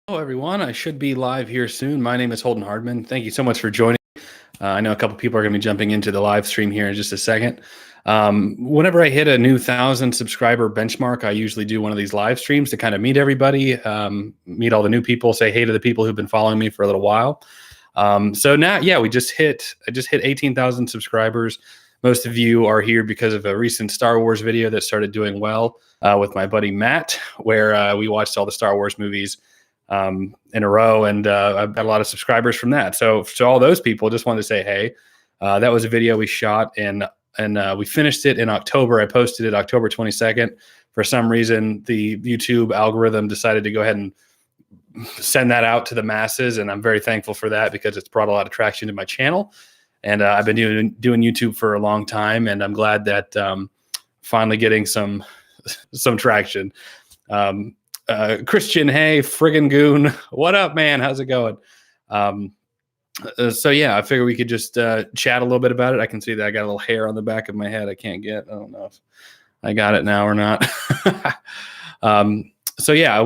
Hello, everyone. I should be live here soon. My name is Holden Hardman. Thank you so much for joining. I know a couple people are going to be jumping into the live stream here in just a second. Whenever I hit a new 1,000 subscriber benchmark, I usually do one of these live streams to kind of meet everybody, meet all the new people, say hey to the people who've been following me for a little while. So now, yeah, I just hit 18,000 subscribers. Most of you are here because of a recent Star Wars video that started doing well with my buddy Matt, where we watched all the Star Wars movies in a row, and I've got a lot of subscribers from that. So to all those people, just wanted to say, hey, that was a video we shot and we finished it in October. I posted it October 22nd. For some reason, the YouTube algorithm decided to go ahead and send that out to the masses, and I'm very thankful for that because it's brought a lot of traction to my channel. And I've been doing YouTube for a long time, and I'm glad that finally getting some traction. Christian, hey, friggin' goon. What up, man? How's it going? So yeah, I figured we could just chat a little bit about it. I can see that I got a little hair on the back of my head. I don't know if I got it now or not. So yeah,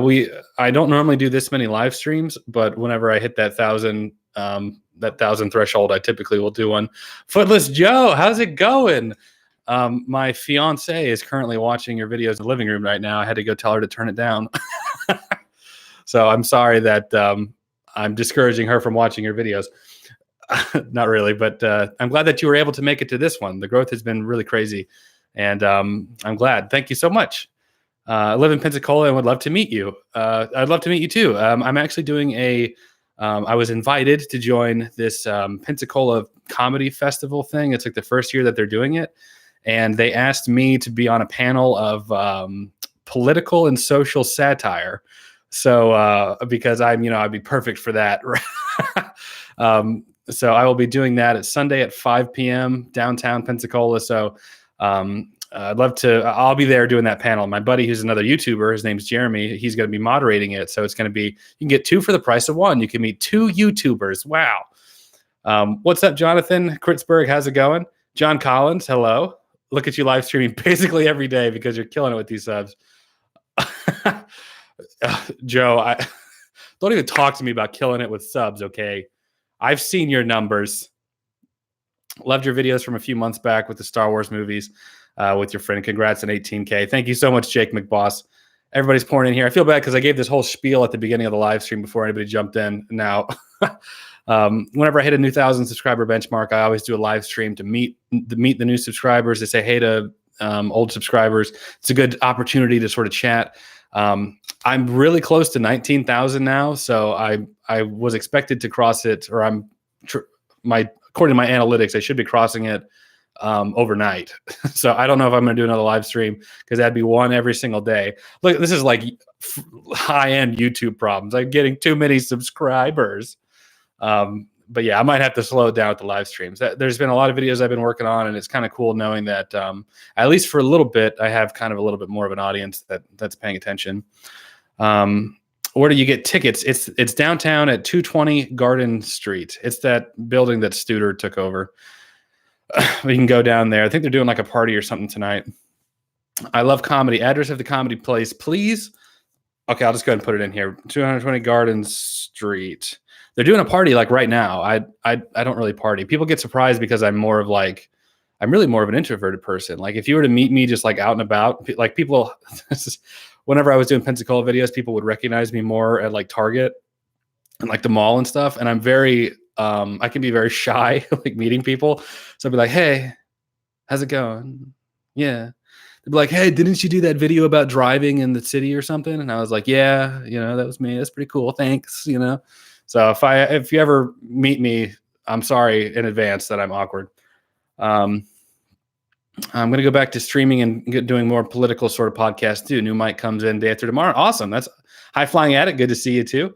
I don't normally do this many live streams, but whenever I hit that 1,000 threshold, I typically will do one. Footless Joe, how's it going? My fiance is currently watching your videos in the living room right now. I had to go tell her to turn it down. So I'm sorry that I'm discouraging her from watching your videos. Not really, but I'm glad that you were able to make it to this one. The growth has been really crazy, and I'm glad. Thank you so much. I live in Pensacola and would love to meet you. I'd love to meet you too. I'm actually doing I was invited to join this Pensacola comedy festival thing. It's like the first year that they're doing it. And they asked me to be on a panel of political and social satire. So because I'd be perfect for that. So I will be doing that at Sunday at 5 p.m. downtown Pensacola. So I'll be there doing that panel. My buddy, who's another YouTuber, his name's Jeremy, he's going to be moderating it. So it's going to be, you can get two for the price of one. You can meet two YouTubers. Wow. What's up, Jonathan Kritzberg? How's it going? John Collins, hello. Look at you live streaming basically every day because you're killing it with these subs. Joe, don't even talk to me about killing it with subs, okay? I've seen your numbers. Loved your videos from a few months back with the Star Wars movies with your friend. Congrats on 18K. Thank you so much, Jake McBoss. Everybody's pouring in here. I feel bad because I gave this whole spiel at the beginning of the live stream before anybody jumped in. Now, whenever I hit a new 1,000 subscriber benchmark, I always do a live stream to meet the new subscribers, to say hey to old subscribers. It's a good opportunity to sort of chat. I'm really close to 19,000 now, so I was expected to cross it, or according to my analytics, I should be crossing it overnight. So I don't know if I'm going to do another live stream because that'd be one every single day. Look, this is like high-end YouTube problems. I'm getting too many subscribers. But yeah, I might have to slow it down with the live streams. There's been a lot of videos I've been working on, and it's kind of cool knowing that at least for a little bit, I have kind of a little bit more of an audience that's paying attention. Where do you get tickets? It's downtown at 220 Garden Street. It's that building that Studer took over. We can go down there. I think they're doing like a party or something tonight. I love comedy. Address of the comedy place, please. Okay, I'll just go ahead and put it in here. 220 Garden Street. They're doing a party like right now. I don't really party. People get surprised because I'm really more of an introverted person. Like if you were to meet me just like out and about, like people, whenever I was doing Pensacola videos, people would recognize me more at like Target and like the mall and stuff. And I'm very, I can be very shy, like meeting people. So I'd be like, hey, how's it going? Yeah. They'd be like, hey, didn't you do that video about driving in the city or something? And I was like, yeah, that was me. That's pretty cool. Thanks. So if you ever meet me, I'm sorry in advance that I'm awkward. I'm going to go back to streaming and doing more political sort of podcasts too. New mic comes in day after tomorrow. Awesome. That's High Flying Addict. Good to see you too.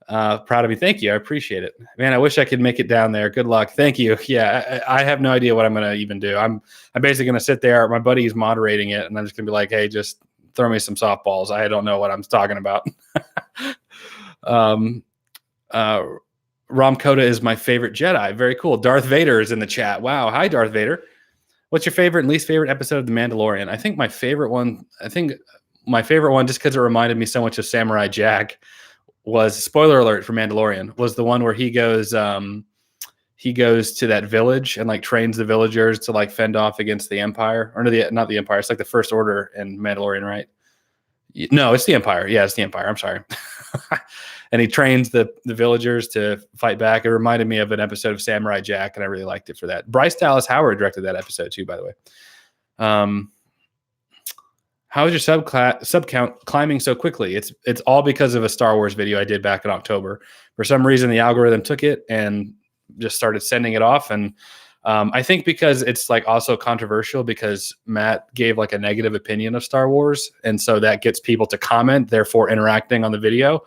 Proud of you. Thank you. I appreciate it, man. I wish I could make it down there. Good luck. Thank you. Yeah. I have no idea what I'm going to even do. I'm basically going to sit there. My buddy's moderating it, and I'm just going to be like, hey, just throw me some softballs. I don't know what I'm talking about. Rom Coda is my favorite Jedi. Very cool. Darth Vader is in the chat. Wow. Hi, Darth Vader. What's your favorite and least favorite episode of The Mandalorian? I think my favorite one, just because it reminded me so much of Samurai Jack, was, spoiler alert for Mandalorian, was the one where he goes to that village and like trains the villagers to like fend off against the Empire, or no, not the Empire. It's like the First Order in Mandalorian, right? No, it's the Empire. Yeah, it's the Empire. I'm sorry. And he trains the villagers to fight back. It reminded me of an episode of Samurai Jack, and I really liked it for that. Bryce Dallas Howard directed that episode too, by the way. How is your sub count climbing so quickly? It's all because of a Star Wars video I did back in October. For some reason, the algorithm took it and just started sending it off. And I think because it's like also controversial, because Matt gave like a negative opinion of Star Wars. And so that gets people to comment, therefore interacting on the video,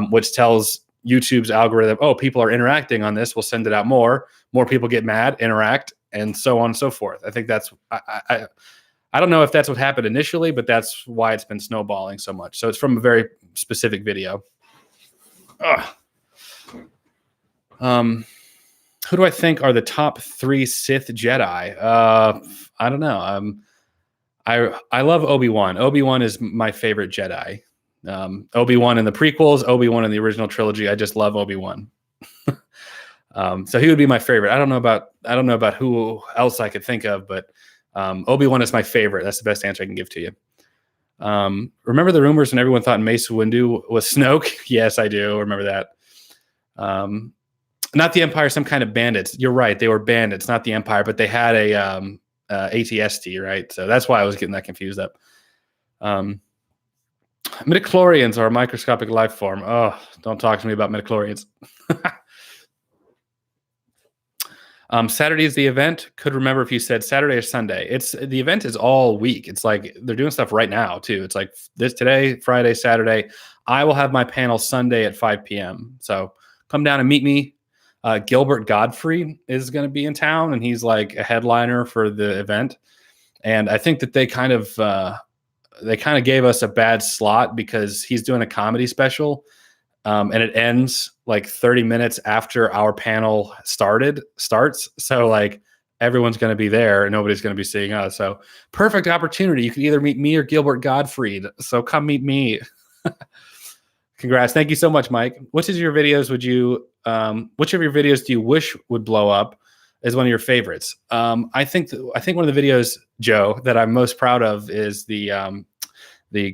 which tells YouTube's algorithm, oh, people are interacting on this, we'll send it out more people get mad, interact, and so on and so forth. I think that's, I don't know if that's what happened initially, but that's why it's been snowballing so much. So it's from a very specific video. Who do I think are the top 3 Sith Jedi? I don't know. I love Obi-Wan. Obi-Wan is my favorite Jedi. Obi-Wan in the prequels, Obi-Wan in the original trilogy. I just love Obi-Wan. So he would be my favorite. I don't know about who else I could think of, but Obi-Wan is my favorite. That's the best answer I can give to you. Remember the rumors when everyone thought Mace Windu was Snoke? Yes, I do remember that. Not the Empire, some kind of bandits. You're right. They were bandits, not the Empire, but they had a ATST, right? So that's why I was getting that confused up. Midichlorians are a microscopic life form. Oh, don't talk to me about midichlorians. Saturday is the event. Could remember if you said Saturday or Sunday. The event is all week. It's like they're doing stuff right now too. It's like today, Friday, Saturday. I will have my panel Sunday at 5 p.m. So come down and meet me. Gilbert Godfrey is going to be in town, and he's like a headliner for the event. And I think that they kind of gave us a bad slot because he's doing a comedy special, and it ends like 30 minutes after our panel starts. So like everyone's going to be there and nobody's going to be seeing us. So perfect opportunity. You can either meet me or Gilbert Gottfried. So come meet me. Congrats. Thank you so much, Mike. Which of your videos do you wish would blow up as one of your favorites? I think one of the videos, Joe, that I'm most proud of is the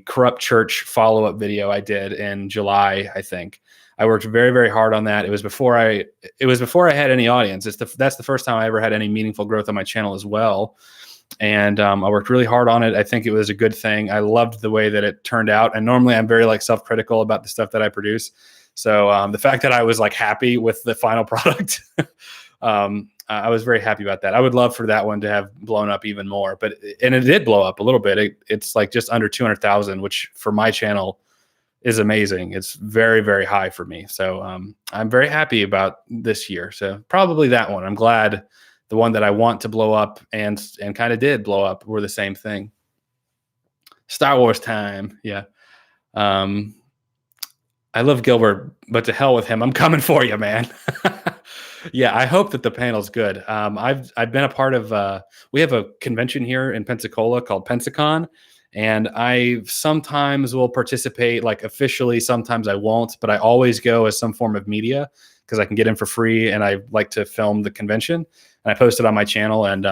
corrupt church follow-up video I did in July. I think I worked very, very hard on that. It was before I had any audience. That's the first time I ever had any meaningful growth on my channel as well. And I worked really hard on it. I think it was a good thing. I loved the way that it turned out. And normally I'm very like self-critical about the stuff that I produce. So the fact that I was like happy with the final product, I was very happy about that. I would love for that one to have blown up even more, and it did blow up a little bit. It's like just under 200,000, which for my channel is amazing. It's very, very high for me. So I'm very happy about this year. So probably that one. I'm glad the one that I want to blow up and kind of did blow up were the same thing. Star Wars time. Yeah. I love Gilbert, but to hell with him. I'm coming for you, man. Yeah, I hope that the panel's good. I've been a part of, we have a convention here in Pensacola called Pensacon, and I sometimes will participate like officially, sometimes I won't, but I always go as some form of media because I can get in for free, and I like to film the convention, and I post it on my channel. And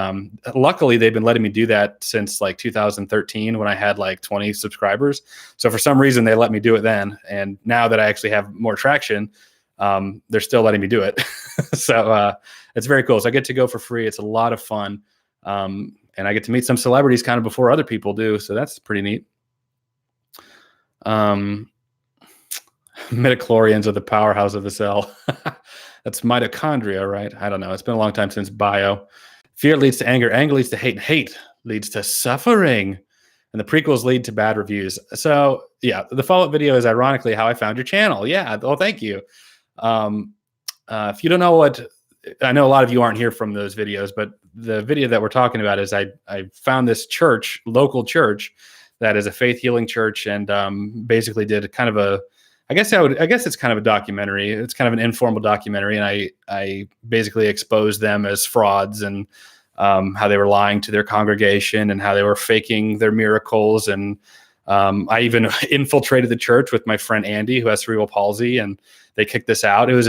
luckily, they've been letting me do that since like 2013 when I had like 20 subscribers. So for some reason, they let me do it then. And now that I actually have more traction, they're still letting me do it. So it's very cool. So I get to go for free. It's a lot of fun. And I get to meet some celebrities kind of before other people do. So that's pretty neat. Midichlorians are the powerhouse of the cell. That's mitochondria, right? I don't know. It's been a long time since bio. Fear leads to anger. Anger leads to hate. And hate leads to suffering. And the prequels lead to bad reviews. So yeah, the follow-up video is ironically how I found your channel. Yeah. Well, thank you. If you don't know what, I know a lot of you aren't here from those videos, but the video that we're talking about is I found this church, local church, that is a faith healing church, and basically did kind of a, I guess it's kind of a documentary. It's kind of an informal documentary, and I basically exposed them as frauds, and how they were lying to their congregation, and how they were faking their miracles, and I even infiltrated the church with my friend Andy, who has cerebral palsy, and they kicked this out. It was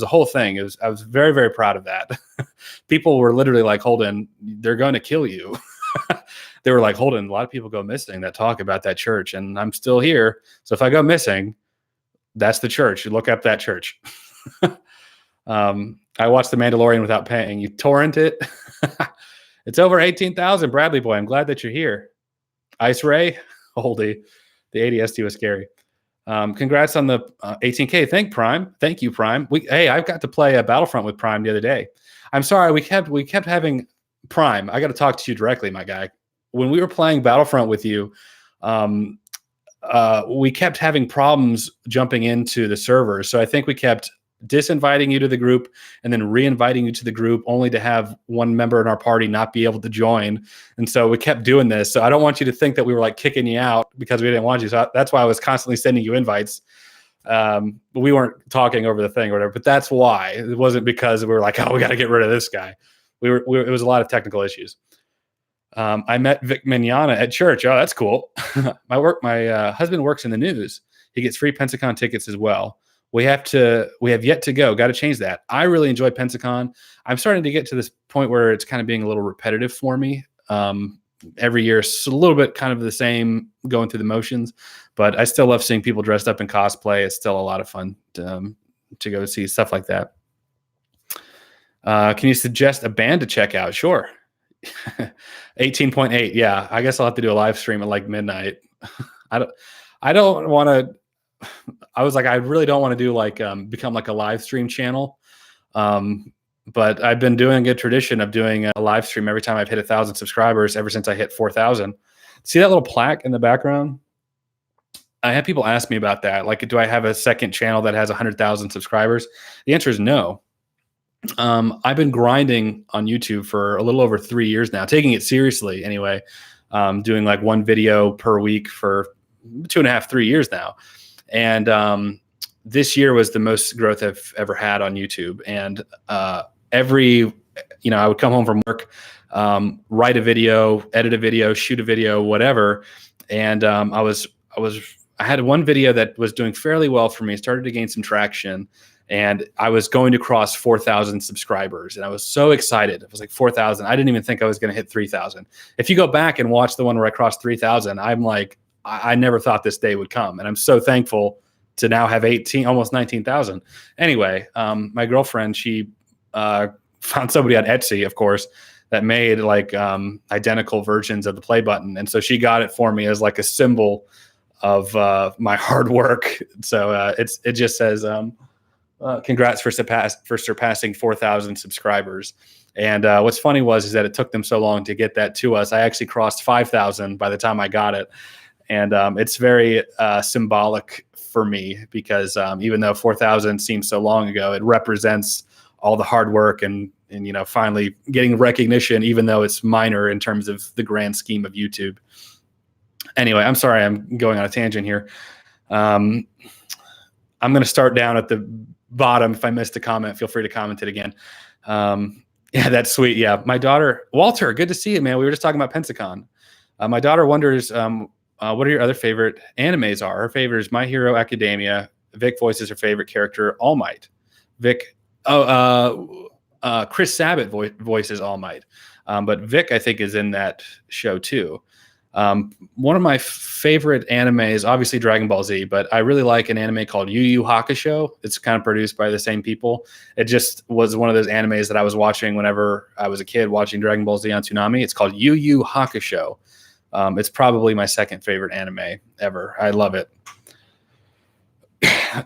a whole thing. I was very, very proud of that. People were literally like, Holden, they're going to kill you. They were like, Holden, a lot of people go missing that talk about that church, and I'm still here. So if I go missing, that's the church. You look up that church. I watched The Mandalorian without paying. You torrent it. It's over 18,000. Bradley boy, I'm glad that you're here. Ice Ray, holy, the ADST was scary. Congrats on the 18K. Thank you, Prime. Hey, I've got to play a Battlefront with Prime the other day. I'm sorry, we kept having Prime. I got to talk to you directly, my guy. When we were playing Battlefront with you, we kept having problems jumping into the server. So I think we kept disinviting you to the group and then re-inviting you to the group, only to have one member in our party not be able to join. And so we kept doing this. So I don't want you to think that we were like kicking you out because we didn't want you. So that's why I was constantly sending you invites. But we weren't talking over the thing or whatever, but that's why. It wasn't because we were like, oh, we got to get rid of this guy. It was a lot of technical issues. I met Vic Mignogna at church. Oh, that's cool. My husband works in the news. He gets free Pensacon tickets as well. We have yet to go. Got to change that. I really enjoy Pensacon. I'm starting to get to this point where it's kind of being a little repetitive for me. Every year, it's a little bit kind of the same, going through the motions, but I still love seeing people dressed up in cosplay. It's still a lot of fun to go see stuff like that. Can you suggest a band to check out? Sure. 18.8. Yeah, I guess I'll have to do a live stream at like midnight. I don't want to. I was like, I really don't want to do like become like a live stream channel. But I've been doing a tradition of doing a live stream every time I've hit 1,000 subscribers ever since I hit 4,000. See that little plaque in the background? I have people ask me about that. Like, do I have a second channel that has 100,000 subscribers? The answer is no. I've been grinding on YouTube for a little over 3 years now, taking it seriously anyway, doing like one video per week for 2.5, 3 years now. And this year was the most growth I've ever had on YouTube. And I would come home from work, write a video, edit a video, shoot a video, whatever. And I had one video that was doing fairly well for me, started to gain some traction. And I was going to cross 4,000 subscribers. And I was so excited. It was like 4,000. I didn't even think I was going to hit 3,000. If you go back and watch the one where I crossed 3,000, I'm like, I never thought this day would come. And I'm so thankful to now have almost 19,000. Anyway, my girlfriend, she found somebody on Etsy, of course, that made like identical versions of the play button. And so she got it for me as like a symbol of my hard work. So it just says, congrats for surpassing 4,000 subscribers. And what's funny is that it took them so long to get that to us. I actually crossed 5,000 by the time I got it. And it's very symbolic for me because even though 4,000 seems so long ago, it represents all the hard work and finally getting recognition, even though it's minor in terms of the grand scheme of YouTube. Anyway, I'm sorry, I'm going on a tangent here. I'm going to start down at the bottom. If I missed a comment, feel free to comment it again. Yeah, that's sweet. Yeah, my daughter, Walter, good to see you, man. We were just talking about Pensacon. My daughter wonders what are your other favorite animes are. Her favorite is My Hero Academia. Vic voices her favorite character, All Might. Chris Sabat voices All Might. But Vic, I think, is in that show too. One of my favorite anime is obviously Dragon Ball Z, but I really like an anime called Yu Yu Hakusho. It's kind of produced by the same people. It just was one of those animes that I was watching whenever I was a kid, watching Dragon Ball Z on Toonami. It's called Yu Yu Hakusho. It's probably my second favorite anime ever. I love it.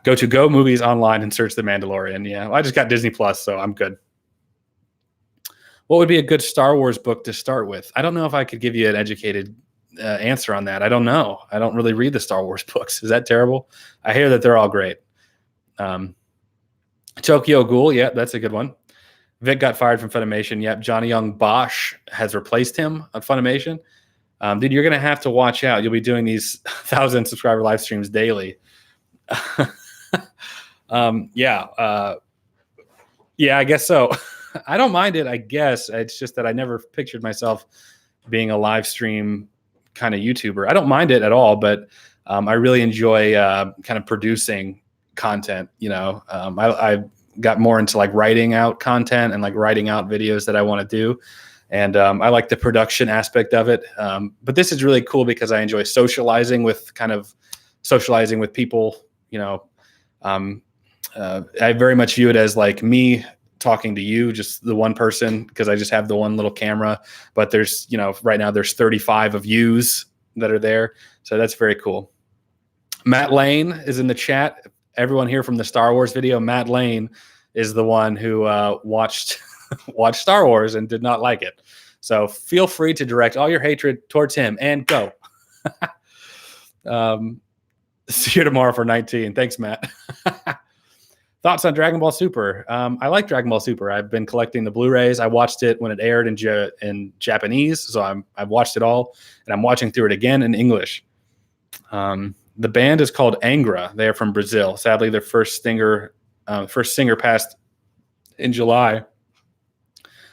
Go to Go Movies online and search The Mandalorian. Yeah, I just got Disney Plus, so I'm good. What would be a good Star Wars book to start with? I don't know if I could give you an educated answer on that. I don't know. I don't really read the Star Wars books. Is that terrible? I hear that they're all great. Tokyo Ghoul. Yeah, that's a good one. Vic got fired from Funimation. Yep. Johnny Young Bosch has replaced him on Funimation. Dude, you're going to have to watch out. You'll be doing these 1,000 subscriber live streams daily. Yeah, I guess so. I don't mind it, I guess. It's just that I never pictured myself being a live stream kind of YouTuber. I don't mind it at all, but I really enjoy kind of producing content. I got more into like writing out content and like writing out videos that I want to do. And I like the production aspect of it. But this is really cool because I enjoy socializing with people, I very much view it as like me talking to you, just the one person, because I just have the one little camera. But there's, right now there's 35 of yous that are there. So that's very cool. Matt Lane is in the chat. Everyone here from the Star Wars video, Matt Lane is the one who watched Star Wars and did not like it. So feel free to direct all your hatred towards him and go. See you tomorrow for 19. Thanks, Matt. Thoughts on Dragon Ball Super? I like Dragon Ball Super. I've been collecting the Blu-rays. I watched it when it aired in Japanese, so I've watched it all, and I'm watching through it again in English. The band is called Angra. They are from Brazil. Sadly, their first singer passed in July.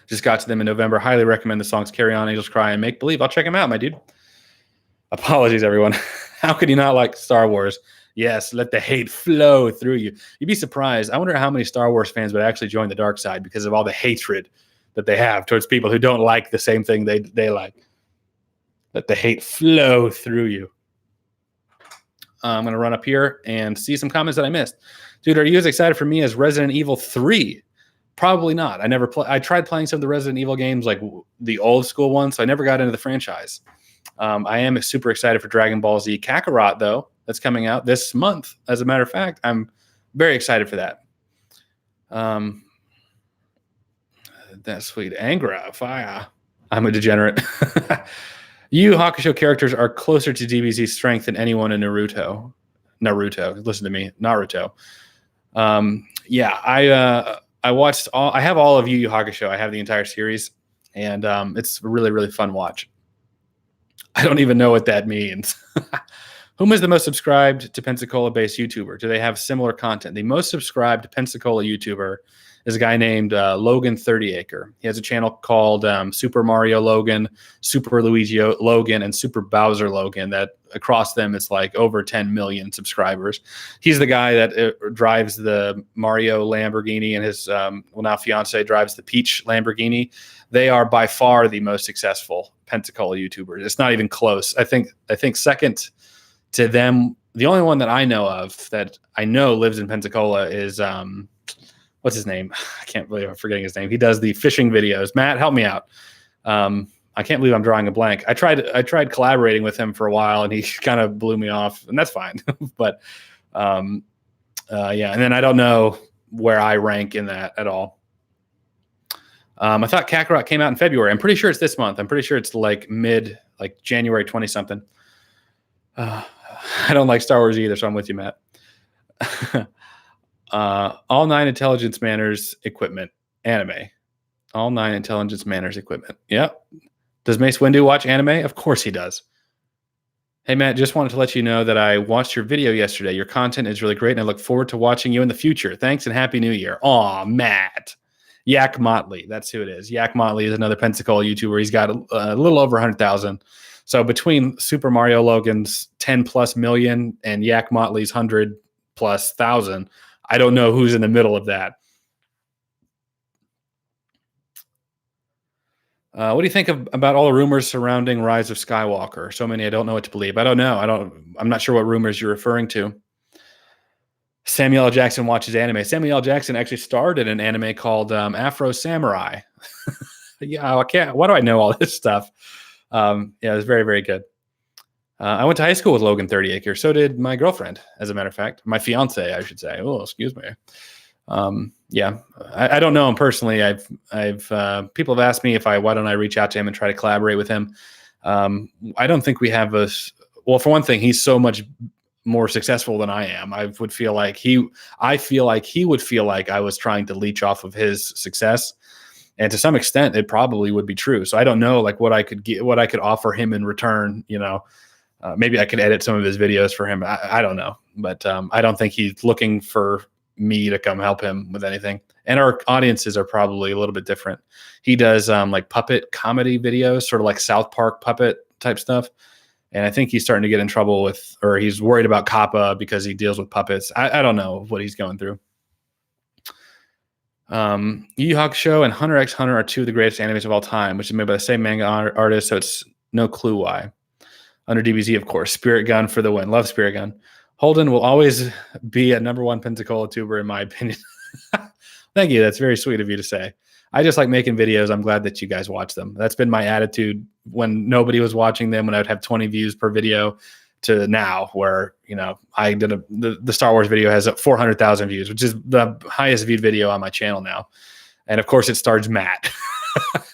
Just got to them in November. Highly recommend the songs Carry On, Angels Cry, and Make Believe. I'll check them out, my dude. Apologies, everyone. How could you not like Star Wars? Yes, let the hate flow through you. You'd be surprised. I wonder how many Star Wars fans would actually join the dark side because of all the hatred that they have towards people who don't like the same thing they like. Let the hate flow through you. I'm going to run up here and see some comments that I missed. Dude, are you as excited for me as Resident Evil 3? Probably not. I tried playing some of the Resident Evil games, like the old school ones, so I never got into the franchise. I am super excited for Dragon Ball Z Kakarot, though. That's coming out this month. As a matter of fact, I'm very excited for that. That's sweet. Angra, fire. I'm a degenerate. Yu Hakusho characters are closer to DBZ's strength than anyone in Naruto. Listen to me. Naruto. I watched all. I have all of Yu Yu Hakusho. I have the entire series, and it's a really, really fun watch. I don't even know what that means. Whom is the most subscribed to Pensacola-based YouTuber? Do they have similar content? The most subscribed Pensacola YouTuber is a guy named Logan 30acre. He has a channel called Super Mario Logan, Super Luigi Logan, and Super Bowser Logan. That across them, it's like over 10 million subscribers. He's the guy that drives the Mario Lamborghini, and his now fiance drives the Peach Lamborghini. They are by far the most successful Pensacola YouTubers. It's not even close. I think second to them, the only one that I know of that I know lives in Pensacola is what's his name? I can't believe I'm forgetting his name. He does the fishing videos. Matt, help me out. I can't believe I'm drawing a blank. I tried collaborating with him for a while, and he kind of blew me off, and that's fine. But and then I don't know where I rank in that at all. I thought Kakarot came out in February. I'm pretty sure it's this month. I'm pretty sure it's like January 20 something. I don't like Star Wars either, so I'm with you, Matt. All 9 intelligence manners equipment anime. All 9 intelligence manners equipment. Yep. Does Mace Windu watch anime? Of course he does. Hey, Matt, just wanted to let you know that I watched your video yesterday. Your content is really great, and I look forward to watching you in the future. Thanks, and Happy New Year. Aw, Matt. Yak Motley. That's who it is. Yak Motley is another Pensacola YouTuber. He's got a little over 100,000. So between Super Mario Logan's 10 plus million and Yak Motley's 100 plus thousand, I don't know who's in the middle of that. What do you think about all the rumors surrounding Rise of Skywalker? So many, I don't know what to believe. I don't know. I'm not sure what rumors you're referring to. Samuel L. Jackson watches anime. Samuel L. Jackson actually starred in an anime called Afro Samurai. Yeah, why do I know all this stuff? It was very, very good. I went to high school with Logan 30acre. So did my girlfriend, as a matter of fact. My fiance, I should say. Oh, excuse me. I don't know him personally. People have asked me why don't I reach out to him and try to collaborate with him. I don't think we have well, for one thing, he's so much more successful than I am. I feel like he would feel like I was trying to leech off of his success. And to some extent, it probably would be true. So I don't know what I could offer him in return. Maybe I could edit some of his videos for him. I don't know, but I don't think he's looking for me to come help him with anything. And our audiences are probably a little bit different. He does like puppet comedy videos, sort of like South Park puppet type stuff. And I think he's starting to get in trouble with, or he's worried about COPPA because he deals with puppets. I don't know what he's going through. Yu Yu Hakusho and Hunter x Hunter are two of the greatest animes of all time, which is made by the same manga artist, so it's no clue why. Under DBZ, of course. Spirit Gun for the win. Love Spirit Gun. Holden will always be a #1 Pensacola YouTuber, in my opinion. Thank you. That's very sweet of you to say. I just like making videos. I'm glad that you guys watch them. That's been my attitude when nobody was watching them, when I would have 20 views per video, to now where, I did the Star Wars video has 400,000 views, which is the highest viewed video on my channel now. And of course it stars Matt.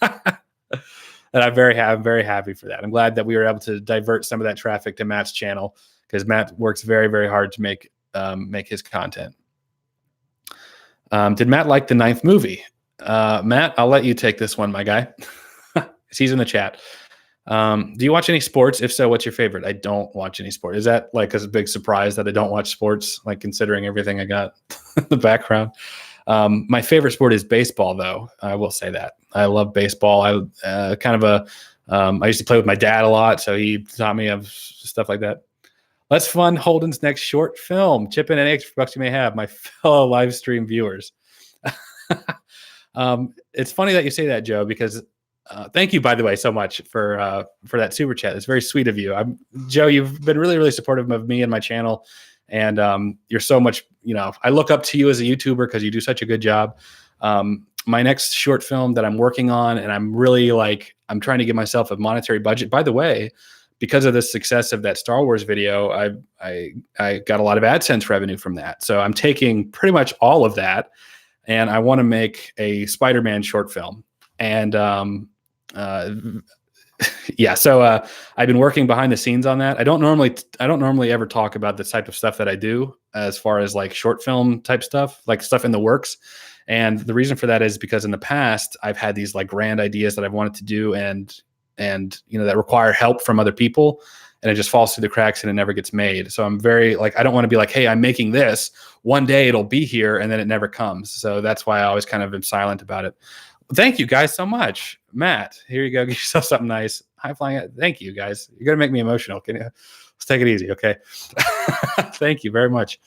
And I'm very happy for that. I'm glad that we were able to divert some of that traffic to Matt's channel, because Matt works very, very hard to make his content. Did Matt like the 9th movie? Matt, I'll let you take this one, my guy. He's in the chat. Do you watch any sports? If so, what's your favorite? I don't watch any sport. Is that like a big surprise that I don't watch sports, like considering everything I got in the background? My favorite sport is baseball, though. I will say that. I love baseball. I used to play with my dad a lot, so he taught me of stuff like that. Let's fund Holden's next short film. Chip in any extra bucks you may have, my fellow live stream viewers. It's funny that you say that, Joe, because thank you, by the way, so much for that super chat. It's very sweet of you. Joe, you've been really, really supportive of me and my channel. And you're so much, I look up to you as a YouTuber because you do such a good job. My next short film that I'm working on, and I'm really I'm trying to give myself a monetary budget. By the way, because of the success of that Star Wars video, I got a lot of AdSense revenue from that. So I'm taking pretty much all of that, and I want to make a Spider-Man short film. And yeah, so I've been working behind the scenes on that. I don't normally ever talk about the type of stuff that I do as far as like short film type stuff, like stuff in the works. And the reason for that is because in the past I've had these like grand ideas that I've wanted to do, and that require help from other people, and it just falls through the cracks and it never gets made. So I'm very I don't want to be like, hey, I'm making this, one day it'll be here, and then it never comes. So that's why I always kind of am silent about it. Thank you guys so much. Matt, here you go. Get yourself something nice. High flying. Thank you guys. You're going to make me emotional. Can you? Let's take it easy. Okay. Thank you very much.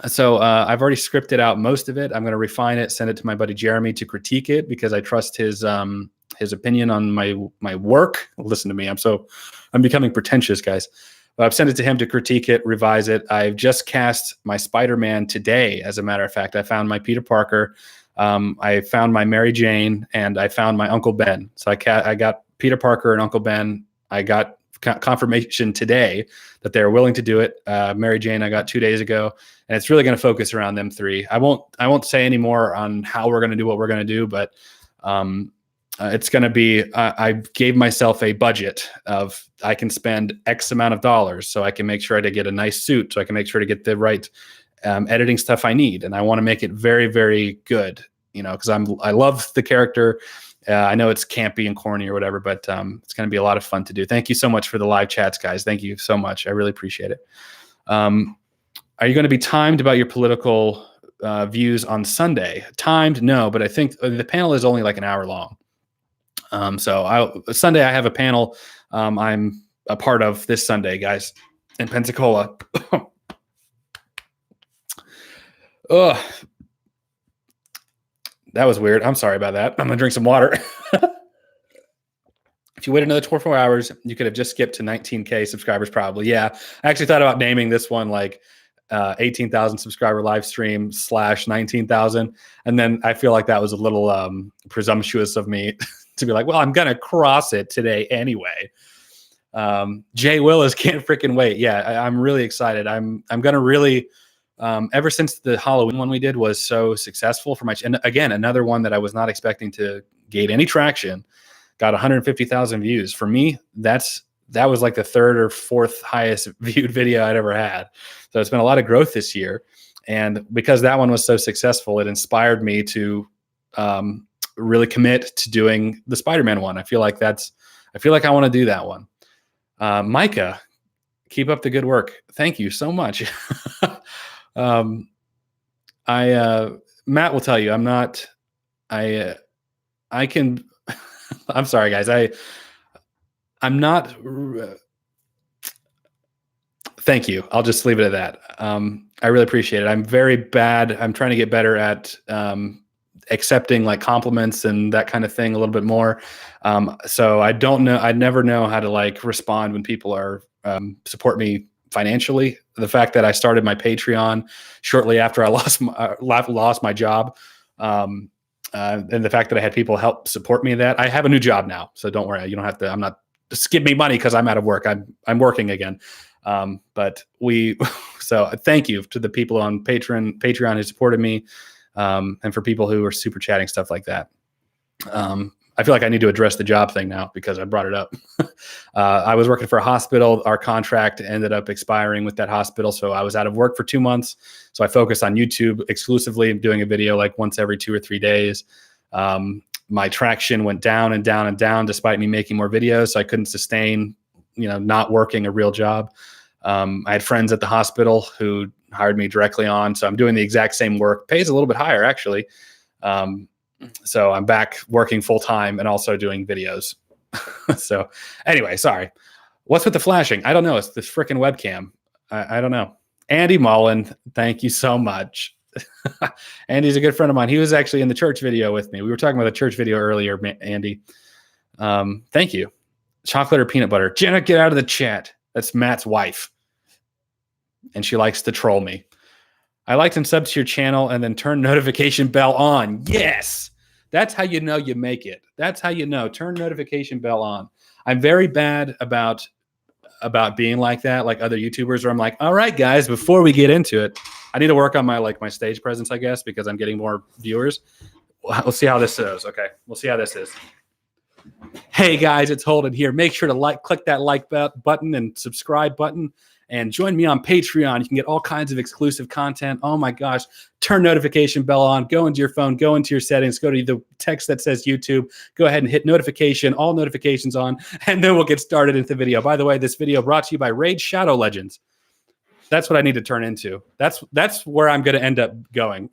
So I've already scripted out most of it. I'm going to refine it, send it to my buddy Jeremy to critique it, because I trust his opinion on my work. Listen to me. I'm becoming pretentious, guys. But I've sent it to him to critique it, revise it. I've just cast my Spider-Man today. As a matter of fact, I found my Peter Parker. I found my Mary Jane, and I found my Uncle Ben. So I got Peter Parker and Uncle Ben. I got confirmation today that they're willing to do it. Mary Jane I got 2 days ago, and it's really going to focus around them three. I won't say any more on how we're going to do what we're going to do, but it's going to be, I gave myself a budget of, I can spend X amount of dollars so I can make sure to get a nice suit, so I can make sure to get the right editing stuff I need. And I want to make it very, very good, because I love the character. I know it's campy and corny or whatever, but it's going to be a lot of fun to do. Thank you so much for the live chats, guys. Thank you so much. I really appreciate it. Are you going to be timed about your political views on Sunday? Timed? No, but I think the panel is only like an hour long. Sunday I have a panel I'm a part of this Sunday, guys, in Pensacola. Ugh. That was weird. I'm sorry about that. I'm going to drink some water. If you wait another 24 hours, you could have just skipped to 19K subscribers probably. Yeah. I actually thought about naming this one like 18,000 subscriber live stream / 19,000. And then I feel like that was a little presumptuous of me to be like, well, I'm going to cross it today anyway. Jay Willis can't freaking wait. Yeah, I'm really excited. I'm going to really... ever since the Halloween one we did was so successful for and again, another one that I was not expecting to gain any traction, got 150,000 views. For me, that was like the third or fourth highest viewed video I'd ever had. So it's been a lot of growth this year. And because that one was so successful, it inspired me to really commit to doing the Spider-Man one. I feel like I want to do that one. Micah, keep up the good work. Thank you so much. Matt will tell you, I can, I'm sorry guys. I'm not. Thank you. I'll just leave it at that. I really appreciate it. I'm very bad. I'm trying to get better at accepting like compliments and that kind of thing a little bit more. So I don't know. I never know how to like respond when people are support me financially. The fact that I started my Patreon shortly after I lost my job, and the fact that I had people help support me in that. I have a new job now, so don't worry. You don't have to. I'm not. Just give me money because I'm out of work. I'm working again. But so thank you to the people on Patreon who supported me, and for people who are super chatting, stuff like that. I feel like I need to address the job thing now because I brought it up. I was working for a hospital. Our contract ended up expiring with that hospital. So I was out of work for 2 months. So I focused on YouTube exclusively, doing a video like once every 2 or 3 days. My traction went down and down and down despite me making more videos. So I couldn't sustain, not working a real job. I had friends at the hospital who hired me directly on. So I'm doing the exact same work. Pays a little bit higher, actually. So I'm back working full time and also doing videos. So anyway, sorry. What's with the flashing? I don't know. It's this freaking webcam. I don't know. Andy Mullen, thank you so much. Andy's a good friend of mine. He was actually in the church video with me. We were talking about the church video earlier, Andy. Thank you. Chocolate or peanut butter? Jenna, get out of the chat. That's Matt's wife. And she likes to troll me. I liked and subbed to your channel and then turn notification bell on. Yes. That's how you know you make it. That's how you know. Turn notification bell on. I'm very bad about being like that, like other YouTubers, where I'm like, all right, guys, before we get into it, I need to work on my stage presence, I guess, because I'm getting more viewers. We'll see how this goes. Okay. We'll see how this is. Hey guys, it's Holden here. Make sure to click that like button and subscribe button. And join me on Patreon. You can get all kinds of exclusive content. Oh my gosh. Turn notification bell on. Go into your phone. Go into your settings. Go to the text that says YouTube. Go ahead and hit notification. All notifications on. And then we'll get started into the video. By the way, this video brought to you by Raid Shadow Legends. That's what I need to turn into. That's where I'm going to end up going.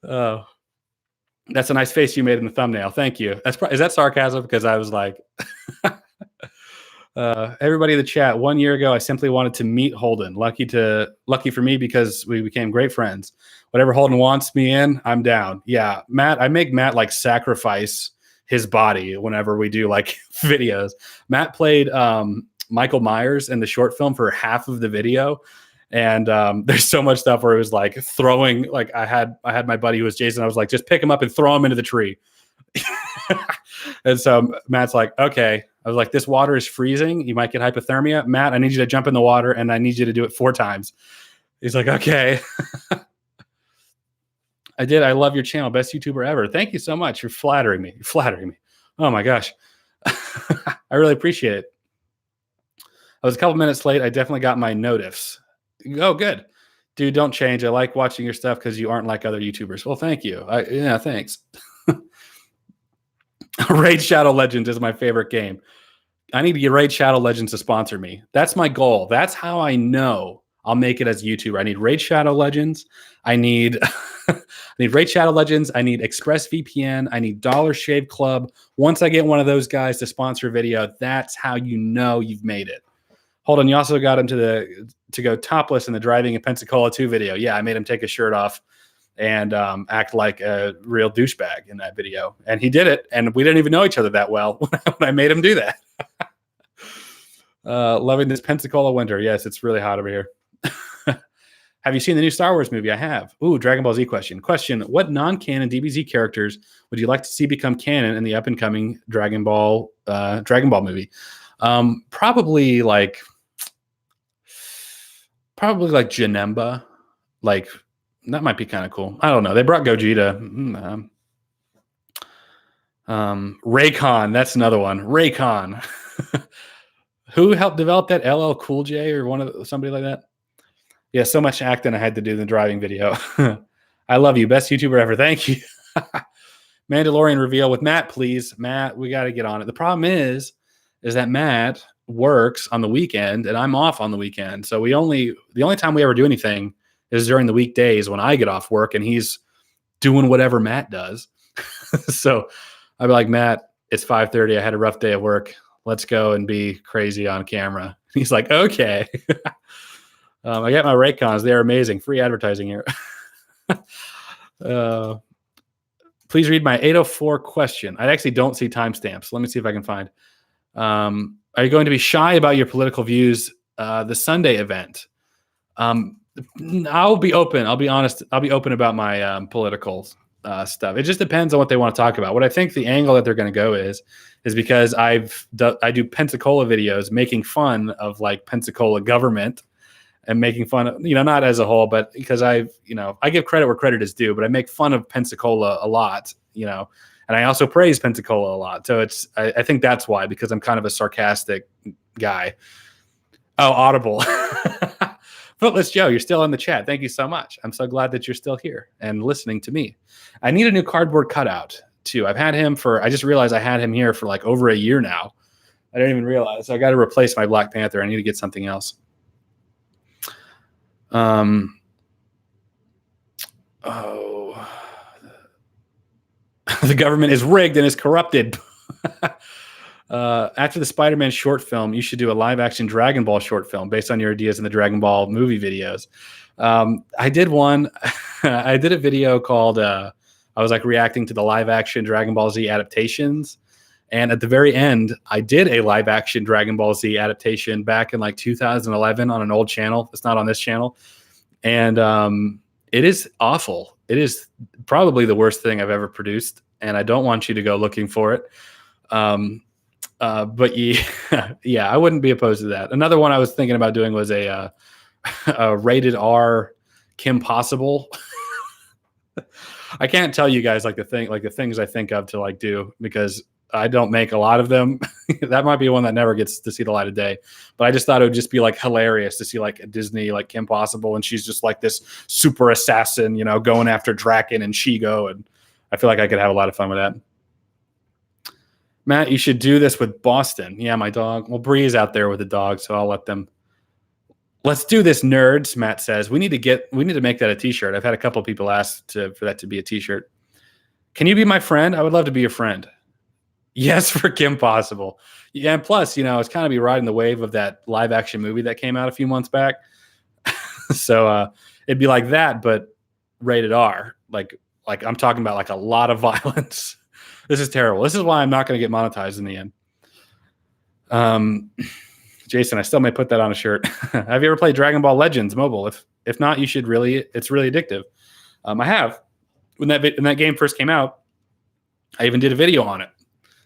Oh, that's a nice face you made in the thumbnail. Thank you. Is that sarcasm? Because I was like... everybody in the chat, 1 year ago, I simply wanted to meet Holden. Lucky for me because we became great friends. Whatever Holden wants me in, I'm down. Yeah, Matt, I make Matt like sacrifice his body whenever we do like videos. Matt played Michael Myers in the short film for half of the video. And there's so much stuff where it was like throwing, like I had my buddy who was Jason. I was like, just pick him up and throw him into the tree. And so Matt's like, okay. I was like, this water is freezing. You might get hypothermia. Matt, I need you to jump in the water and I need you to do it 4 times. He's like, okay. I did. I love your channel. Best YouTuber ever. Thank you so much. You're flattering me. Oh my gosh. I really appreciate it. I was a couple minutes late. I definitely got my notifs. Oh, good. Dude, don't change. I like watching your stuff because you aren't like other YouTubers. Well, thank you. Yeah, thanks. Raid Shadow Legends is my favorite game. I need to get Raid Shadow Legends to sponsor me. That's my goal. That's how I know I'll make it as a YouTuber. I need Raid Shadow Legends. I need Raid Shadow Legends. I need ExpressVPN. I need Dollar Shave Club. Once I get one of those guys to sponsor a video, that's how you know you've made it. Hold on. You also got him to go topless in the Driving in Pensacola 2 video. Yeah, I made him take his shirt off and act like a real douchebag in that video. And he did it. And we didn't even know each other that well when I made him do that. Loving this Pensacola winter. Yes, it's really hot over here. Have you seen the new Star Wars movie? I have. Ooh, Dragon Ball Z question. What non-canon DBZ characters would you like to see become canon in the up-and-coming Dragon Ball movie? Probably like Janemba. Like, that might be kind of cool. I don't know. They brought Gogeta. Raycon. That's another one. Raycon. Who helped develop that? LL Cool J or somebody like that? Yeah, so much acting I had to do in the driving video. I love you. Best YouTuber ever. Thank you. Mandalorian reveal with Matt, please. Matt, we got to get on it. The problem is that Matt works on the weekend and I'm off on the weekend. So the only time we ever do anything is during the weekdays when I get off work and he's doing whatever Matt does. So I'd be like, Matt, It's 5:30. I had a rough day at work. Let's go and be crazy on camera. He's like, okay. I got my Raycons. They're amazing. Free advertising here. Please read my 804 question. I actually don't see timestamps. Let me see if I can find. Are you going to be shy about your political views, the Sunday event? I'll be open. I'll be honest. I'll be open about my political stuff. It just depends on what they want to talk about. What I think the angle that they're going to go is because I do Pensacola videos making fun of like Pensacola government and making fun of, not as a whole, but because I give credit where credit is due, but I make fun of Pensacola a lot, and I also praise Pensacola a lot. So I think that's why, because I'm kind of a sarcastic guy. Oh, Audible. Footless Joe, you're still in the chat. Thank you so much. I'm so glad that you're still here and listening to me. I need a new cardboard cutout too. I just realized I had him here for like over a year now. I didn't even realize. So I got to replace my Black Panther. I need to get something else. The government is rigged and is corrupted. After the Spider-Man short film, you should do a live-action Dragon Ball short film based on your ideas in the Dragon Ball movie videos. I did one. I did a video called I was like reacting to the live-action Dragon Ball Z adaptations. And at the very end, I did a live-action Dragon Ball Z adaptation back in like 2011 on an old channel. It's not on this channel. And it is awful. It is probably the worst thing I've ever produced. And I don't want you to go looking for it. But yeah, I wouldn't be opposed to that. Another one I was thinking about doing was a rated R Kim Possible. I can't tell you guys the things I think of to like do, because I don't make a lot of them. That might be one that never gets to see the light of day. But I just thought it would just be like hilarious to see like a Disney like Kim Possible, and she's just like this super assassin, going after Draken and Shigo, and I feel like I could have a lot of fun with that. Matt, you should do this with Boston. Yeah, my dog. Well, Bree's out there with the dog, so I'll let them. Let's do this, nerds. Matt says we need to make that a T-shirt. I've had a couple of people ask for that to be a T-shirt. Can you be my friend? I would love to be your friend. Yes, for Kim Possible. Yeah, and plus, it's kind of be riding the wave of that live action movie that came out a few months back. So it'd be like that, but rated R. Like I'm talking about like a lot of violence. This is terrible. This is why I'm not going to get monetized in the end. Jason, I still may put that on a shirt. Have you ever played Dragon Ball Legends mobile? If not, you should really. It's really addictive. I have. When that game first came out, I even did a video on it.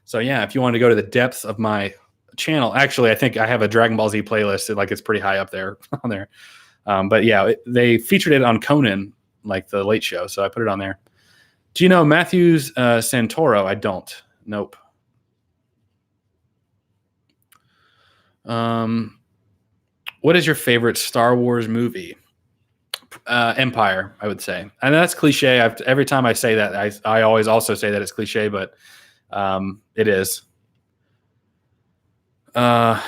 So yeah, if you want to go to the depths of my channel, actually, I think I have a Dragon Ball Z playlist. It's pretty high up there on there. But yeah, they featured it on Conan, like the Late Show. So I put it on there. Do you know Matthews Santoro? I don't. Nope. What is your favorite Star Wars movie? Empire, I would say. And that's cliche. Every time I say that, I always also say that it's cliche, but it is. Can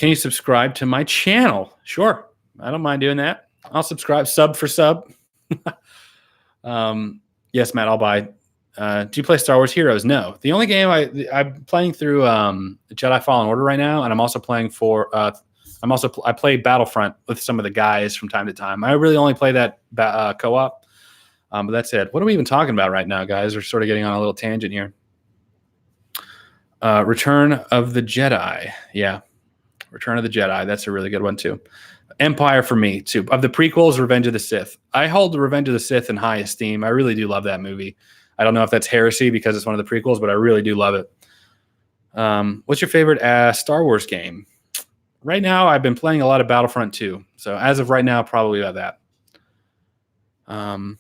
you subscribe to my channel? Sure. I don't mind doing that. I'll subscribe. Sub for sub. Yes, Matt, I'll buy. Do you play Star Wars Heroes? No. The only game I'm playing through Jedi Fallen Order right now, and I'm also playing I play Battlefront with some of the guys from time to time. I really only play that co-op, but that's it. What are we even talking about right now, guys? We're sort of getting on a little tangent here. Return of the Jedi. Yeah, Return of the Jedi. That's a really good one too. Empire for me too. Of the prequels, Revenge of the Sith. I hold the Revenge of the Sith in high esteem. I really do love that movie. I don't know if that's heresy because it's one of the prequels, but I really do love it. What's your favorite Star Wars game? Right now, I've been playing a lot of Battlefront 2. So as of right now, probably about that.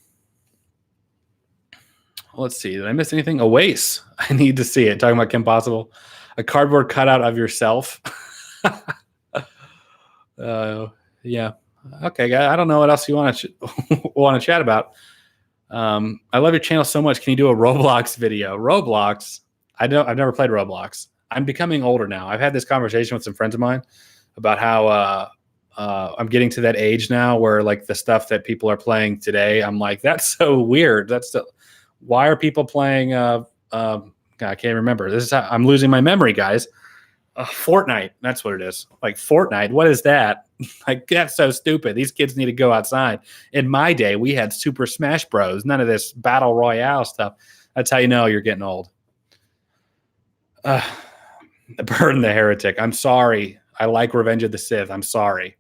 Let's see. Did I miss anything? Oasis. I need to see it. Talking about Kim Possible. A cardboard cutout of yourself. Yeah. Okay, guys. I don't know what else you want to chat about. I love your channel so much. Can you do a Roblox video? Roblox? I've never played Roblox. I'm becoming older now. I've had this conversation with some friends of mine about how I'm getting to that age now where like the stuff that people are playing today, I'm like, that's so weird. Why are people playing kind I can't remember. This is how I'm losing my memory, guys. Fortnite. That's what it is. Like Fortnite. What is that? Like, that's so stupid. These kids need to go outside. In my day, we had Super Smash Bros. None of this battle royale stuff. That's how you know you're getting old. Burn the Heretic. I'm sorry. I like Revenge of the Sith. I'm sorry.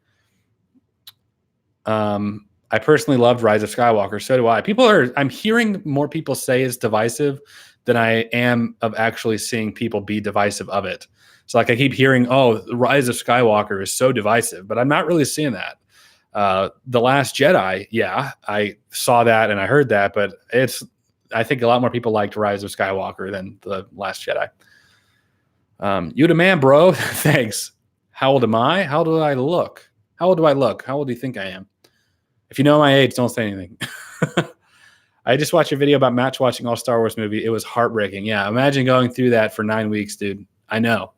I personally loved Rise of Skywalker. So do I. I'm hearing more people say it's divisive than I am of actually seeing people be divisive of it. So like I keep hearing, oh, the Rise of Skywalker is so divisive, but I'm not really seeing that. The Last Jedi, yeah, I saw that and I heard that, but I think a lot more people liked Rise of Skywalker than The Last Jedi. You the man, bro. Thanks. How old am I? How do I look? How old do I look? How old do you think I am? If you know my age, don't say anything. I just watched a video about Matt watching all Star Wars movie. It was heartbreaking. Yeah, imagine going through that for 9 weeks, dude. I know.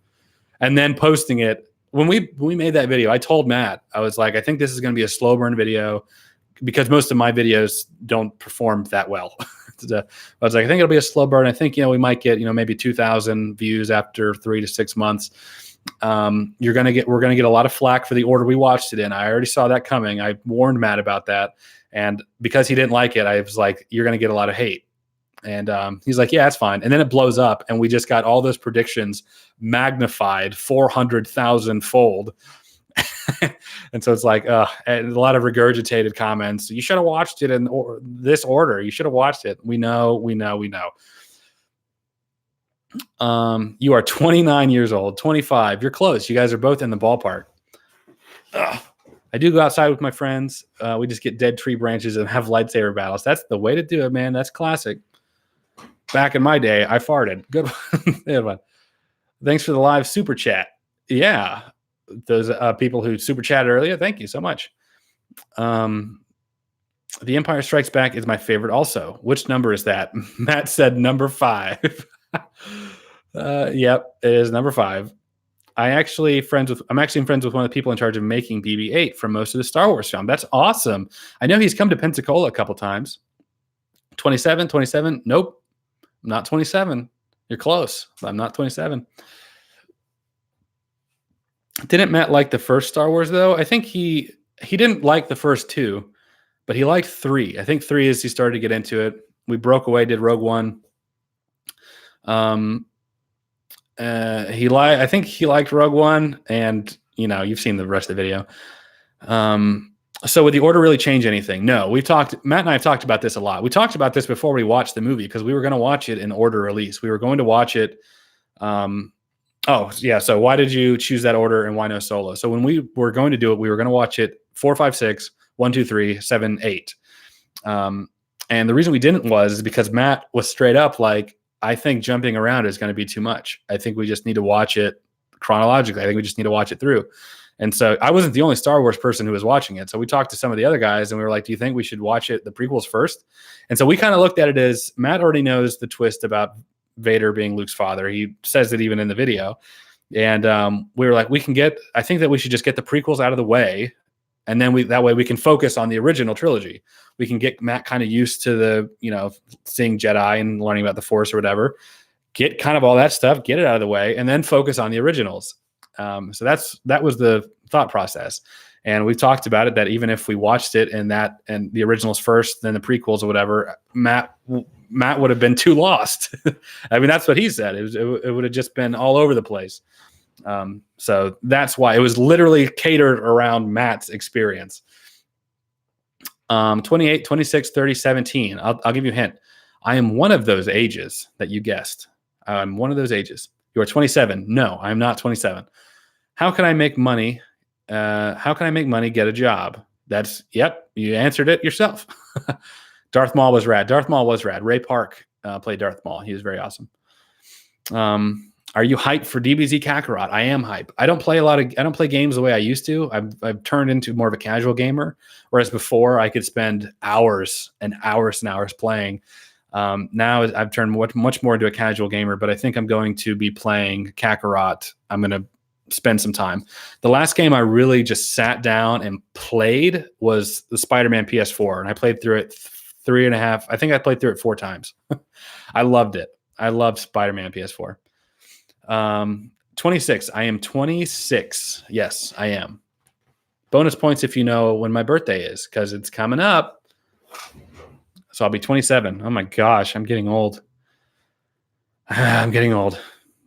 And then posting it. When we made that video, I told Matt, I was like, I think this is going to be a slow burn video because most of my videos don't perform that well. I was like, I think it'll be a slow burn. I think, we might get, maybe 2,000 views after 3 to 6 months. We're going to get a lot of flack for the order we watched it in. I already saw that coming. I warned Matt about that. And because he didn't like it, I was like, you're going to get a lot of hate. And he's like, yeah, that's fine. And then it blows up. And we just got all those predictions magnified 400,000 fold. And so it's like, and a lot of regurgitated comments. You should have watched it in this order. You should have watched it. We know. You are 29 years old, 25. You're close. You guys are both in the ballpark. I do go outside with my friends. We just get dead tree branches and have lightsaber battles. That's the way to do it, man. That's classic. Back in my day, I farted. Good one. Thanks for the live super chat. Yeah. Those people who super chatted earlier, thank you so much. The Empire Strikes Back is my favorite also. Which number is that? Matt said number 5. Yep, it is number 5. I'm actually friends with one of the people in charge of making BB-8 from most of the Star Wars film. That's awesome. I know he's come to Pensacola a couple times. 27? Nope. I'm not 27. You're close. I'm not 27. Didn't Matt like the first Star Wars though? I think he didn't like the first 2, but he liked 3. I think 3 is he started to get into it. We broke away, did Rogue One. I think he liked Rogue One, and you've seen the rest of the video. So would the order really change anything? No, Matt and I have talked about this a lot. We talked about this before we watched the movie because we were going to watch it in order release. We were going to watch it. So why did you choose that order and why no Solo? So when we were going to do it, we were going to watch it 4, 5, 6, 1, 2, 3, 7, 8. And the reason we didn't is because Matt was straight up like, I think jumping around is going to be too much. I think we just need to watch it chronologically. I think we just need to watch it through. And so I wasn't the only Star Wars person who was watching it. So we talked to some of the other guys and we were like, do you think we should watch the prequels first? And so we kind of looked at it as Matt already knows the twist about Vader being Luke's father. He says it even in the video. And we were like, I think that we should just get the prequels out of the way. And then that way we can focus on the original trilogy. We can get Matt kind of used to the, seeing Jedi and learning about the Force or whatever, get kind of all that stuff, get it out of the way, and then focus on the originals. So that was the thought process. And we've talked about it that even if we watched it and the originals first, then the prequels or whatever, Matt would have been too lost. I mean, that's what he said. It would have just been all over the place. So that's why it was literally catered around Matt's experience. 28, 26, 30, 17. I'll give you a hint. I am one of those ages that you guessed. I'm one of those ages. You are 27. No, I'm not 27. How can I make money? Get a job? Yep. You answered it yourself. Darth Maul was rad. Ray Park played Darth Maul. He was very awesome. Are you hyped for DBZ Kakarot? I am hyped. I don't play games the way I used to. I've turned into more of a casual gamer, whereas before I could spend hours and hours and hours playing. Now I've turned much more into a casual gamer, but I think I'm going to be playing Kakarot. I'm going to spend some time. The last game I really just sat down and played was the Spider-Man PS4, and I played through it 3.5. I think I played through it 4 times. I loved it. I love Spider-Man PS4. 26. I am 26. Yes, I am. Bonus points if you know when my birthday is, because it's coming up. So I'll be 27. Oh my gosh, I'm getting old. I'm getting old.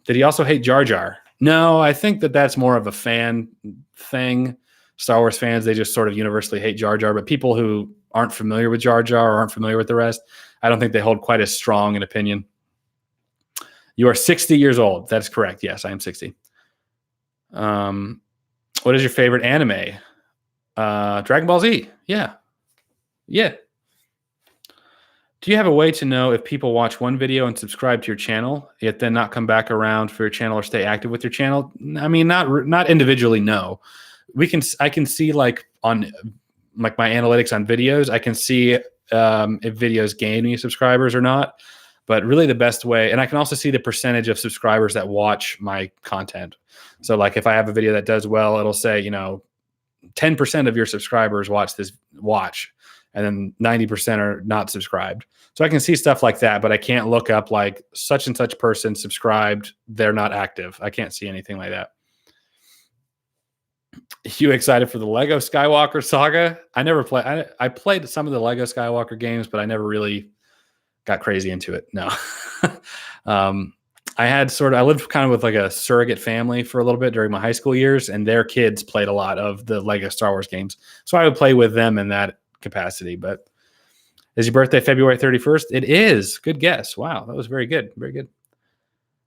Did he also hate Jar Jar? No, I think that's more of a fan thing. Star Wars fans, they just sort of universally hate Jar Jar, but people who aren't familiar with Jar Jar or aren't familiar with the rest, I don't think they hold quite as strong an opinion. You are 60 years old. That's correct. Yes, I am 60. What is your favorite anime? Dragon Ball Z. Yeah. Do you have a way to know if people watch one video and subscribe to your channel, yet then not come back around for your channel or stay active with your channel? I mean, not individually. No, I can see like on like my analytics on videos. I can see if videos gain me subscribers or not. But really, the best way, and I can also see the percentage of subscribers that watch my content. So, like, if I have a video that does well, it'll say 10% of your subscribers watch, and then 90% are not subscribed. So I can see stuff like that, but I can't look up like such and such person subscribed, they're not active. I can't see anything like that. You excited for the Lego Skywalker saga? I never played. I played some of the Lego Skywalker games, but I never really got crazy into it. No. I lived kind of with like a surrogate family for a little bit during my high school years, and their kids played a lot of the Lego Star Wars games. So I would play with them in that capacity. But is your birthday February 31st? It is. Good guess. Wow, that was very good. Very good.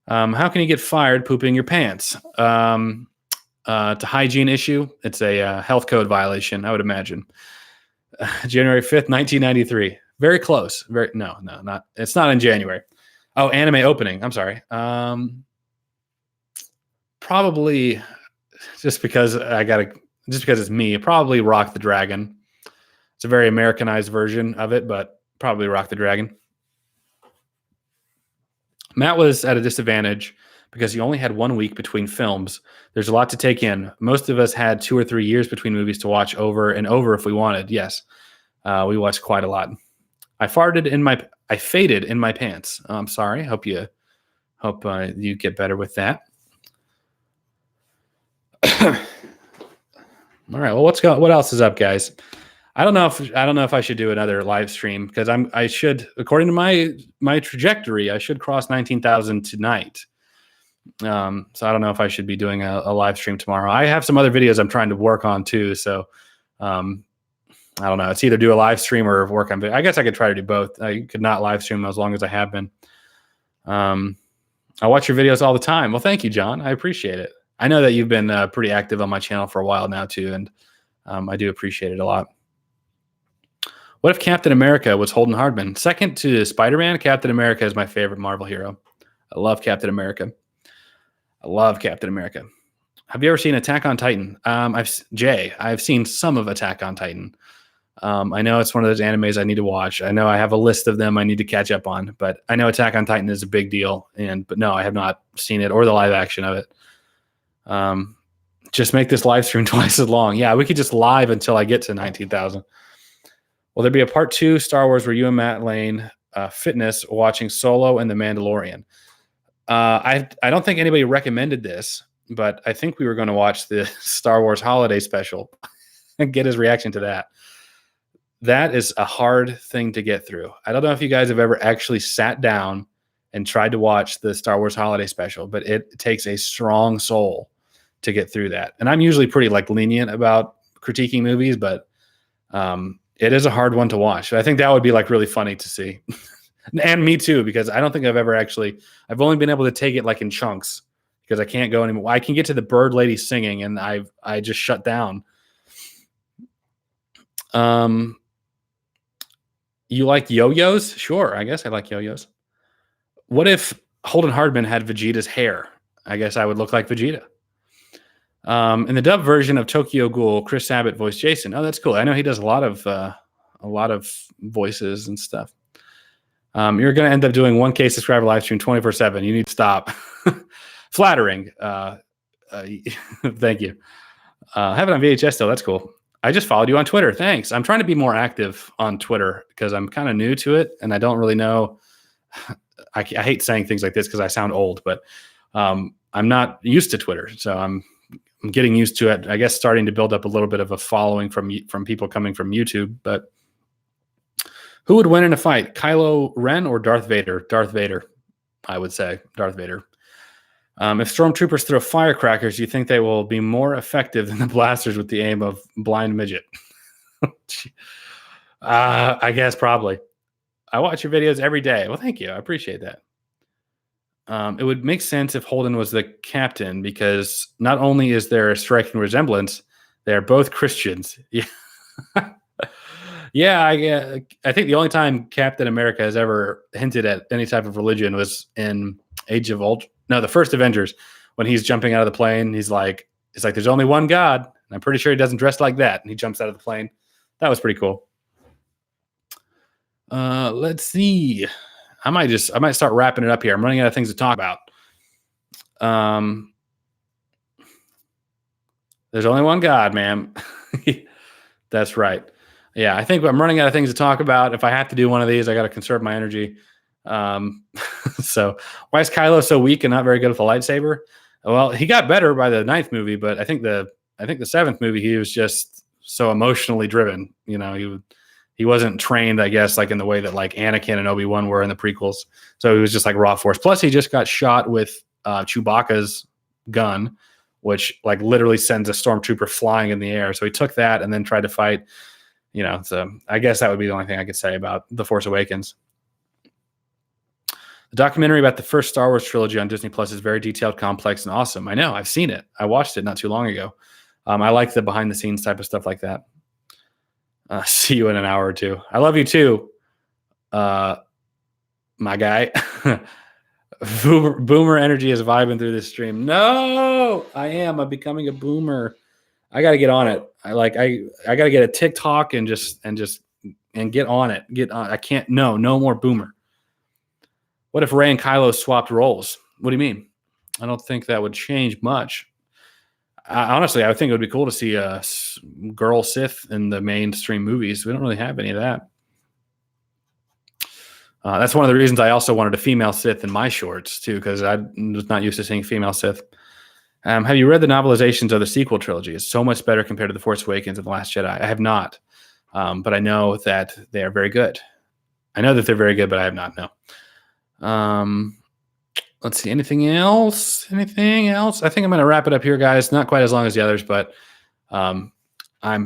How can you get fired pooping your pants? It's a hygiene issue. It's a health code violation, I would imagine. January 5th, 1993. Very close. Not. It's not in January. Oh, anime opening. I'm sorry. Probably just because it's me. Probably Rock the Dragon. It's a very Americanized version of it, but probably Rock the Dragon. Matt was at a disadvantage because he only had 1 week between films. There's a lot to take in. Most of us had 2 or 3 years between movies to watch over and over if we wanted. Yes, we watched quite a lot. I faded in my pants. I'm sorry. Hope you get better with that. All right. Well, what else is up, guys? I don't know if I should do another live stream because I should, according to my trajectory, I should cross 19,000 tonight. So I don't know if I should be doing a live stream tomorrow. I have some other videos I'm trying to work on too. So I don't know. It's either do a live stream or work on video. I guess I could try to do both. I could not live stream as long as I have been. I watch your videos all the time. Well, thank you, John. I appreciate it. I know that you've been pretty active on my channel for a while now too, and I do appreciate it a lot. What if Captain America was Holden Hardman? Second to Spider-Man, Captain America is my favorite Marvel hero. I love Captain America. Have you ever seen Attack on Titan? I've seen some of Attack on Titan. I know it's one of those animes I need to watch. I know I have a list of them I need to catch up on, but I know Attack on Titan is a big deal. But no, I have not seen it or the live action of it. Just make this live stream twice as long. Yeah, we could just live until I get to 19,000. Will there be a part 2 Star Wars where you and Matt Lane fitness watching Solo and The Mandalorian? I don't think anybody recommended this, but I think we were going to watch the Star Wars holiday special and get his reaction to that. That is a hard thing to get through. I don't know if you guys have ever actually sat down and tried to watch the Star Wars holiday special, but it takes a strong soul to get through that. And I'm usually pretty lenient about critiquing movies, but it is a hard one to watch. I think that would be really funny to see. And me too, because I don't think I've only been able to take it in chunks because I can't go anymore. I can get to the bird lady singing and I just shut down. You like yo-yos? Sure. I guess I like yo-yos. What if Holden Hardman had Vegeta's hair? I guess I would look like Vegeta. In the dub version of Tokyo Ghoul, Chris Sabat voiced Jason. Oh, that's cool. I know he does a lot of voices and stuff. You're going to end up doing 1K subscriber live stream 24/7. You need to stop. Flattering. Thank you. Have it on VHS though. That's cool. I just followed you on Twitter. Thanks. I'm trying to be more active on Twitter because I'm kind of new to it and I don't really know I hate saying things like this because I sound old, but I'm not used to Twitter, so I'm getting used to it. I guess starting to build up a little bit of a following from people coming from YouTube. But who would win in a fight, Kylo Ren or Darth Vader? Darth Vader, I would say Darth Vader. If stormtroopers throw firecrackers, do you think they will be more effective than the blasters with the aim of blind midget? I guess probably. I watch your videos every day. Well, thank you. I appreciate that. It would make sense if Holden was the captain because not only is there a striking resemblance, they are both Christians. Yeah, yeah. I think the only time Captain America has ever hinted at any type of religion was in Age of Ultron. No, the first Avengers, when he's jumping out of the plane. He's like, there's only one God. And I'm pretty sure he doesn't dress like that. And he jumps out of the plane. That was pretty cool. Let's see. I might start wrapping it up here. I'm running out of things to talk about. There's only one God, man. That's right. Yeah, I think I'm running out of things to talk about. If I have to do one of these, I got to conserve my energy. So why is Kylo so weak and not very good with a lightsaber? Well, he got better by the 9th movie, but I think the 7th movie, he was just so emotionally driven. You know, he wasn't trained, I guess, like in the way that like Anakin and Obi-Wan were in the prequels. So he was just like raw force. Plus, he just got shot with Chewbacca's gun, which like literally sends a stormtrooper flying in the air. So he took that and then tried to fight. You know, so I guess that would be the only thing I could say about The Force Awakens. The documentary about the first Star Wars trilogy on Disney Plus is very detailed, complex, and awesome. I know. I've seen it. I watched it not too long ago. I like the behind-the-scenes type of stuff like that. See you in an hour or two. I love you too, my guy. Boomer energy is vibing through this stream. No, I am. I'm becoming a boomer. I got to get on it. I got to get a TikTok and get on it. I can't. No more boomer. What if Rey and Kylo swapped roles? What do you mean? I don't think that would change much. Honestly, I think it would be cool to see a girl Sith in the mainstream movies. We don't really have any of that. That's one of the reasons I also wanted a female Sith in my shorts, too, because I was not used to seeing female Sith. Have you read the novelizations of the sequel trilogy? It's so much better compared to The Force Awakens and The Last Jedi. I have not, but I know that they are very good. I know that they're very good, but I have not, no. Let's see. Anything else? I think I'm going to wrap it up here, guys. Not quite as long as the others, but I'm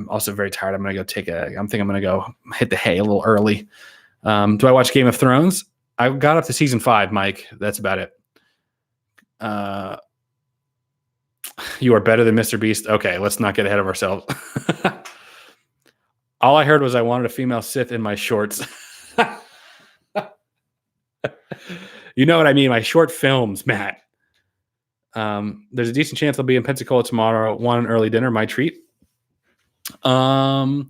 also very tired. I'm going to go hit the hay a little early. Do I watch Game of Thrones? I got up to season 5, Mike. That's about it. You are better than Mr. Beast. Okay, let's not get ahead of ourselves. All I heard was I wanted a female Sith in my shorts. You know what I mean? My short films, Matt. There's a decent chance I'll be in Pensacola tomorrow. Want an early dinner? My treat. I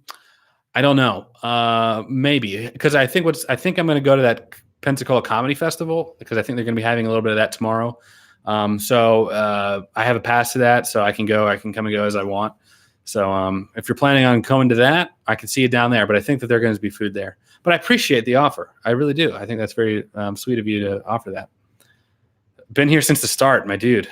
don't know. Maybe because I think I'm going to go to that Pensacola Comedy Festival because I think they're going to be having a little bit of that tomorrow. So I have a pass to that, so I can go. I can come and go as I want. So if you're planning on coming to that, I can see you down there. But I think that there's going to be food there. But I appreciate the offer. I really do. I think that's very sweet of you to offer that. Been here since the start, my dude.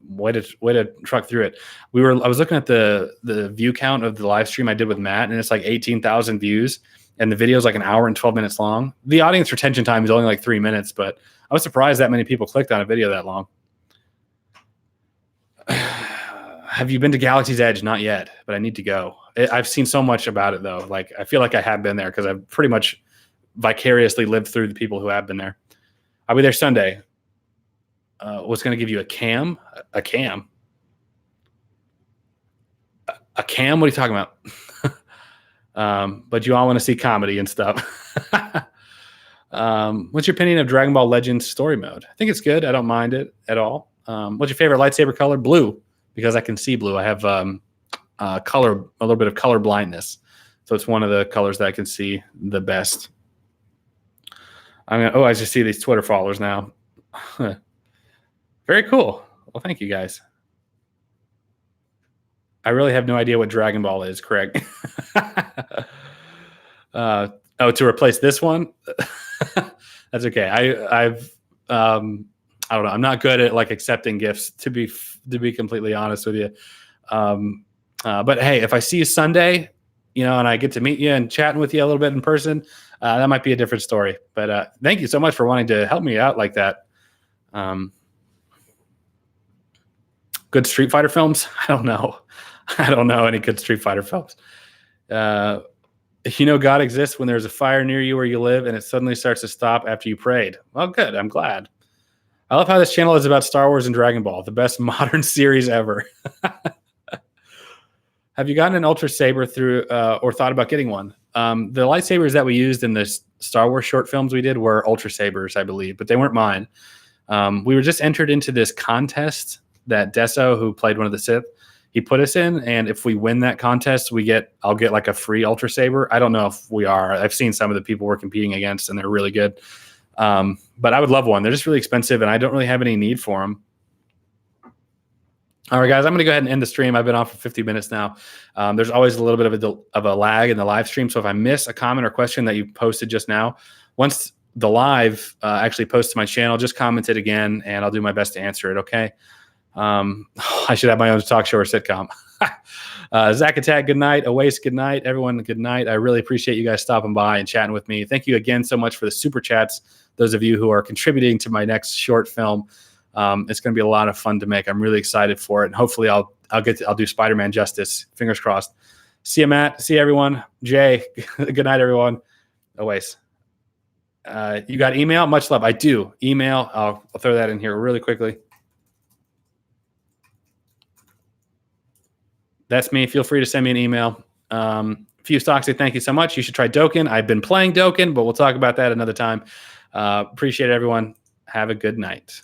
Way to truck through it. I was looking at the view count of the live stream I did with Matt, and it's like 18,000 views, and the video is like an hour and 12 minutes long. The audience retention time is only like 3 minutes, but I was surprised that many people clicked on a video that long. Have you been to Galaxy's Edge? Not yet, but I need to go. I've seen so much about it, though. Like, I feel like I have been there because I've pretty much vicariously lived through the people who have been there. I'll be there Sunday. What's going to give you a cam? A cam? A cam? What are you talking about? But you all want to see comedy and stuff. What's your opinion of Dragon Ball Legends story mode? I think it's good. I don't mind it at all. What's your favorite lightsaber color? Blue, because I can see blue. I have a little bit of color blindness. So it's one of the colors that I can see the best. I just see these Twitter followers now. Very cool. Well, thank you guys. I really have no idea what Dragon Ball is, Craig. To replace this one? That's okay. I don't know. I'm not good at like accepting gifts, to be completely honest with you. But hey, if I see you Sunday, and I get to meet you and chatting with you a little bit in person, that might be a different story. But thank you so much for wanting to help me out like that. Good Street Fighter films? I don't know. I don't know any good Street Fighter films. God exists when there's a fire near you where you live and it suddenly starts to stop after you prayed. Well, good. I'm glad. I love how this channel is about Star Wars and Dragon Ball, the best modern series ever. Have you gotten an Ultra Saber through or thought about getting one? The lightsabers that we used in the Star Wars short films we did were Ultra Sabers, I believe, but they weren't mine. We were just entered into this contest that Deso, who played one of the Sith, he put us in, and if we win that contest, I'll get like a free Ultra Saber. I don't know if we are. I've seen some of the people we're competing against, and they're really good. But I would love one. They're just really expensive, and I don't really have any need for them. All right, guys, I'm going to go ahead and end the stream. I've been on for 50 minutes now. There's always a little bit of a lag in the live stream. So if I miss a comment or question that you posted just now, once the live actually posts to my channel, just comment it again, and I'll do my best to answer it, okay? I should have my own talk show or sitcom. Zach Attack, good night. Awais, good night. Everyone, good night. I really appreciate you guys stopping by and chatting with me. Thank you again so much for the super chats, those of you who are contributing to my next short film. It's going to be a lot of fun to make. I'm really excited for it, and hopefully I'll do Spider-Man justice. Fingers crossed. See you, Matt. See you, everyone. Jay, good night, everyone. Awais. You got email? Much love. I do. Email. I'll throw that in here really quickly. That's me. Feel free to send me an email. Fuse Toxic, thank you so much. You should try Dokkan. I've been playing Dokkan, but we'll talk about that another time. Appreciate it, everyone. Have a good night.